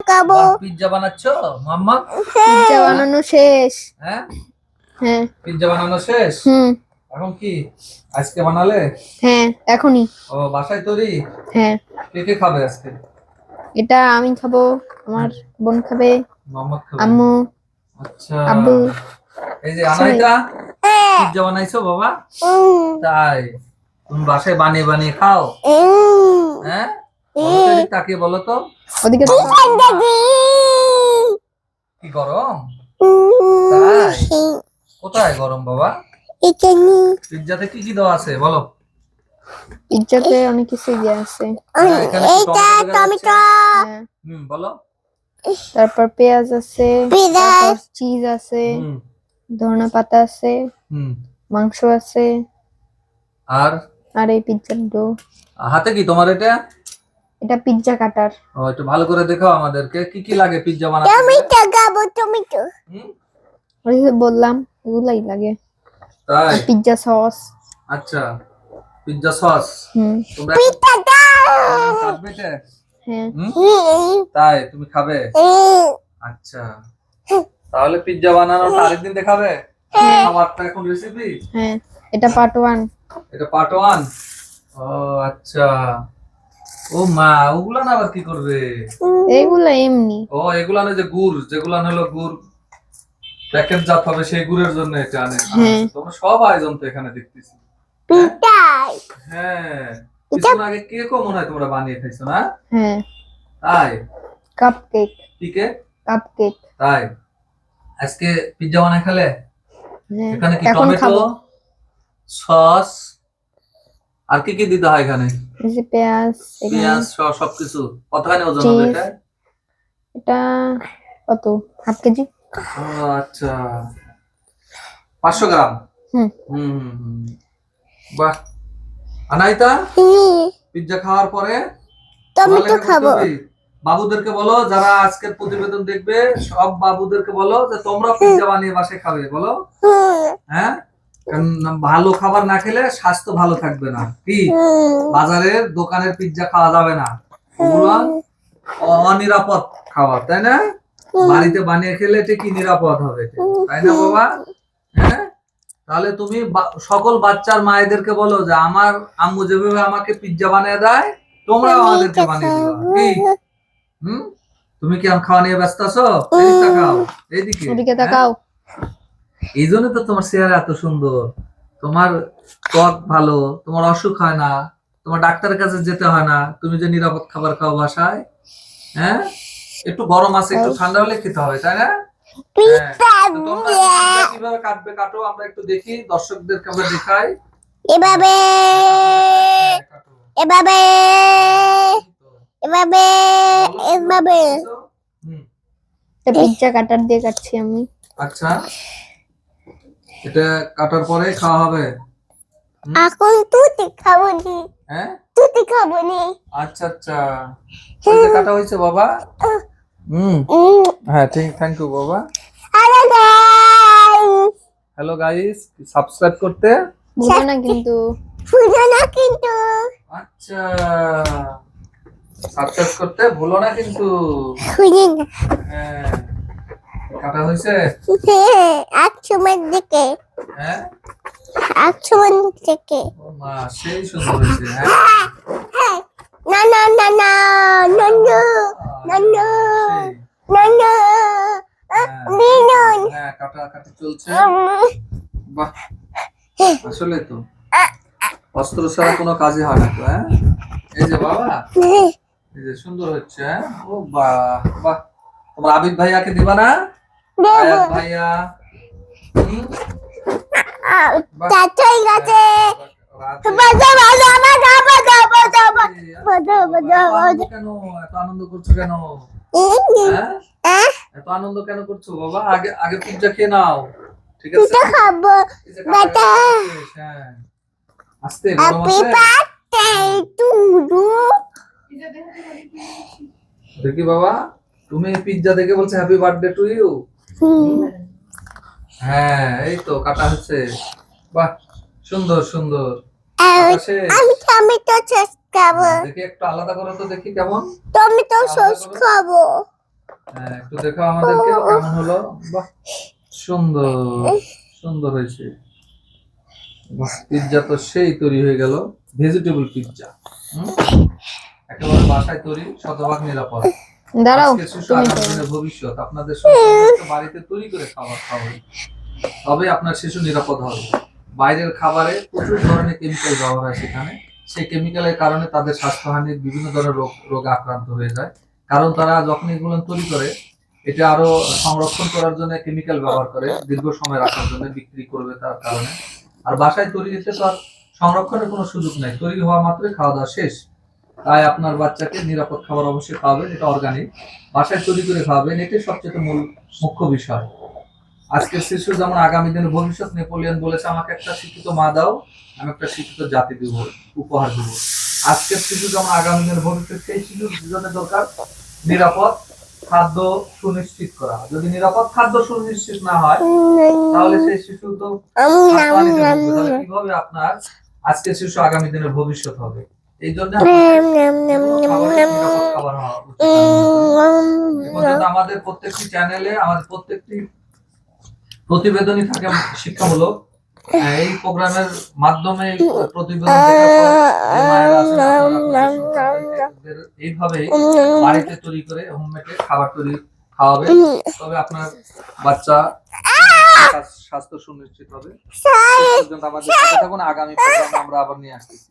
খাবো। পিজ্জা বানাচ্ছো মাম্মা? পিজ্জা বানানো শেষ। হ্যাঁ হ্যাঁ। পিজ্জা বানানো শেষ। এখন কি আজকে বানালে? হ্যাঁ এখনই। ও বাসায় তৈরি? হ্যাঁ। কে কে খাবে আজকে? এটা আমি খাবো, আমার বোন খাবে, মাম্মা খাবে, আম্মু, আচ্ছা আব্বু। এই যে আনাইতা পিজ্জা বানাইছো বাবা? তাই তুমি বাসায় বানিয়ে বানিয়ে খাও? হ্যাঁ বলো তো, এদিকে তাকিয়ে বলো তো। ওদিকে কি গরম? তাই কোথায় গরম বাবা? পিজ্জাতে কি কি দেওয়া আছে বলো? পিজ্জাতে অনেক কিছু দেওয়া আছে। এইটা টমেটো। বলো। তারপর পেঁয়াজ আছে, তারপর চিজ আছে, ধনে পাতা আছে, মাংস আছে, আর এই পিজ্জার ডো। হাতে কি তোমার এটা? এটা পিজ্জা কাটার। ও একটু ভালো করে দেখাও আমাদেরকে, কি কি লাগে পিজ্জা বানাতে? টমেটো খাবো, টমেটো। ওই যে বললাম ওগুলাই লাগে। তাই পিজ্জা সস। আচ্ছা পিজ্জা সস। তোমরা পিজ্জা দাও। খাবে এটা? হ্যাঁ। তাই তুমি খাবে? আচ্ছা তাহলে পিজ্জা বানানোটা আরেকদিন দেখাবে? খাবারটা এখন রেসিপি? হ্যাঁ এটা পার্ট 1। এটা পার্ট 1। ও আচ্ছা। ও মা ওগুলা না আবার কি করবে? এগুলা এমনি। ও এগুলা না যে গুড়, যেগুলা হলো গুড় প্যাকেট জাত হবে সেই গুড়ের জন্য এটা আনে। তোমরা সব আয়োজন তো এখানে দেখতেছি। হ্যাঁ কিছুক্ষণ আগে কেকও মনে হয় তোমরা বানিয়ে খাইছো না? হ্যাঁ তাই কাপকেক। কি কেক? কাপকেক। তাই আজকে পিজ্জা বানায় খেলে? এখানে কি এখন টমেটো খাবো। সস আর কি কি দিতে হয় এখানে? এই যে পেঁয়াজ, পেঁয়াজ সবকিছু। কতখানি ওজন হবে এটা? এটা কত, হাফ কেজি। ও আচ্ছা 500 গ্রাম। বাহ। আনাইতা পিজ্জা খাওয়ার পরে টমেটো খাবো। বাবুদেরকে বলো, যারা আজকের প্রতিবেদন দেখবে সব বাবুদেরকে বলো যে তোমরা পিজ্জা বানিয়ে বাসায় খাবে বলো। হ্যাঁ কারণ ভালো খাবার না খেলে স্বাস্থ্য ভালো থাকবে না। কি বাজারের দোকানের পিজ্জা খাওয়া যাবে না, ওগুলো অনিরাপদ খাবার, তাই না? বাড়িতে বানিয়ে খেলে এটা কি নিরাপদ হবে, তাই না বাবা? হ্যাঁ তাহলে তুমি সকল বাচ্চার মায়েদেরকে বলো যে আমার আম্মু যেভাবে আমাকে পিজ্জা বানিয়ে দেয় তোমরাও আমাদেরকে বানিয়ে দিবা। কি তুমি কি আম খাওয়া নিয়ে ব্যস্ত আছো? এদিকে তাকাও, এদিকে তাকাও। এই জন্য তো তোমার চেহারা এত সুন্দর, তোমার ত্বক ভালো, তোমার অসুখ হয় না, তোমার ডাক্তারের কাছে যেতে হয় না, তুমি যে নিরাপদ খাবার খাও বাসায়। হ্যাঁ একটু গরম আছে, একটু ঠান্ডা হলে খেতে হবে, তাই না? কিভাবে কাটবে কাটো, আমরা একটু দেখি, দর্শকদেরকে আমরা দেখাই। এভাবে এভাবে এভাবে এভাবে। পিজ্জা কাটার দিয়ে কাটছি আমি। আচ্ছা এটা কাটার পরে খাওয়া হবে। এখন তুই খাবো নি? হ্যাঁ তুই খাবো নি? আচ্ছা আচ্ছা কাটা হয়েছে বাবা। হ্যাঁ ঠিক, থ্যাংক ইউ বাবা। হ্যালো গাইস, সাবস্ক্রাইব করতে ভুলো না কিন্তু। আচ্ছা সাবস্ক্রাইব করতে ভুলো না কিন্তু। হ্যাঁ কাটা হয়েছে। দিকে হ্যাঁ থেকে মা সেই সুন্দর হয়েছে। না না না না নন্নু নন্নু নন্নু বিনুন। হ্যাঁ কাটা কাটা চলছে। বাহ আসলে তো অস্ত্র ছাড়া কোনো কাজই হয় না তো। হ্যাঁ এই যে বাবা, এই যে সুন্দর হচ্ছে। হ্যাঁ ও বাহ বাহ। তোমার আবিদ ভাইয়াকে দিবা না? আয়াত ভাইয়া চাচাই গেছে। কেন এত আনন্দ করছো কেন? এত আনন্দ কেন করছো বাবা? আগে আগে পিজ্জা খেয়ে নাও, ঠিক আছে? খাবো বাটা। হ্যাঁ আস্তে গরম আছে। দেখি বাবা, তুমি পিজ্জা দেখে বলছো হ্যাপি বার্থডে টু ইউ। হ্যাঁ এই তো কাটা হচ্ছে। বাহ সুন্দর সুন্দর। আমি টমেটো সস খাবো। দেখি একটু আলাদা করো তো দেখি কেমন। টমেটো সস খাবো। হ্যাঁ, একটু দেখো আমাদেরকে কেমন হলো। বাহ, সুন্দর সুন্দর হয়েছে। বাহ, পিৎজা তো সেই তৈরি হয়ে গেল, ভেজিটেবল পিৎজা। একেবারে বাসায় তৈরি, শতভাগ নিরাপদ। দাঁড়াও আজকের শিশু তুমি আগামী করো। দিনের ভবিষ্যৎ। আপনাদের সন্তানদেরকে বাড়িতে তৈরি করে খাবার খাওয়াবে, তবে আপনার শিশু নিরাপদ হবে। বাইরের খাবারে প্রচুর ধরনের কেমিক্যাল ব্যবহার হয় সেখানে, সেই কেমিক্যালের কারণে তাদের স্বাস্থ্যহানির বিভিন্ন ধরনের রোগে আক্রান্ত হয়ে যায়। কারণ তারা যখন এগুলো তৈরি করে, এটা আরো সংরক্ষণ করার জন্য কেমিক্যাল ব্যবহার করে, দীর্ঘ সময় রাখার জন্য বিক্রি করবে তার কারণে। আর বাসায় তৈরি হচ্ছে তো আর সংরক্ষণের কোনো সুযোগ নাই, তৈরি হওয়া মাত্রই খাওয়া দাওয়া শেষ। তাই আপনার বাচ্চাকে নিরাপদ খাবার অবশ্যই খাওয়াবেন, এটা অর্গানিক, বাসায় তৈরি করে খাওয়াবেন, এটাই সবচেয়ে মুখ্য বিষয়। আজকের শিশু যেমন আগামী দিনের ভবিষ্যৎ, নেপোলিয়ন বলেছে আমাকে একটা শিক্ষিত মা দাও, আমি একটা শিক্ষিত জাতি দিব, উপহার দিব। আজকের শিশু যেমন আগামী দিনের ভবিষ্যৎ, সেই শিশুর জন্য দরকার নিরাপদ খাদ্য সুনিশ্চিত করা। যদি নিরাপদ খাদ্য সুনিশ্চিত না হয়, তাহলে সেই শিশু তো স্বাস্থ্যহানিতে ভুগবে। তাহলে কিভাবে আপনার আজকের শিশু আগামী দিনের ভবিষ্যৎ হবে? এই জন্য নিরাপদ খাবার হওয়া উচিত। এ পর্যন্ত আমাদের প্রত্যেকটি চ্যানেলে আমাদের প্রত্যেকটি প্রতিবেদনই থাকে শিক্ষামূলক। এই প্রোগ্রামের মাধ্যমে প্রতিবেদন দেখার পর যে মায়েরা আছেন, আপনারা আপনাদের সন্তানদের এইভাবে বাড়িতে তৈরি করে হোমমেডে খাবার তৈরি খাওয়াবে, তবে আপনার বাচ্চা স্বাস্থ্য সুনিশ্চিত হবে। সেই পর্যন্ত আমাদের সাথে থাকুন, আগামী প্রোগ্রামে আমরা আবার নিয়ে আসতেছি।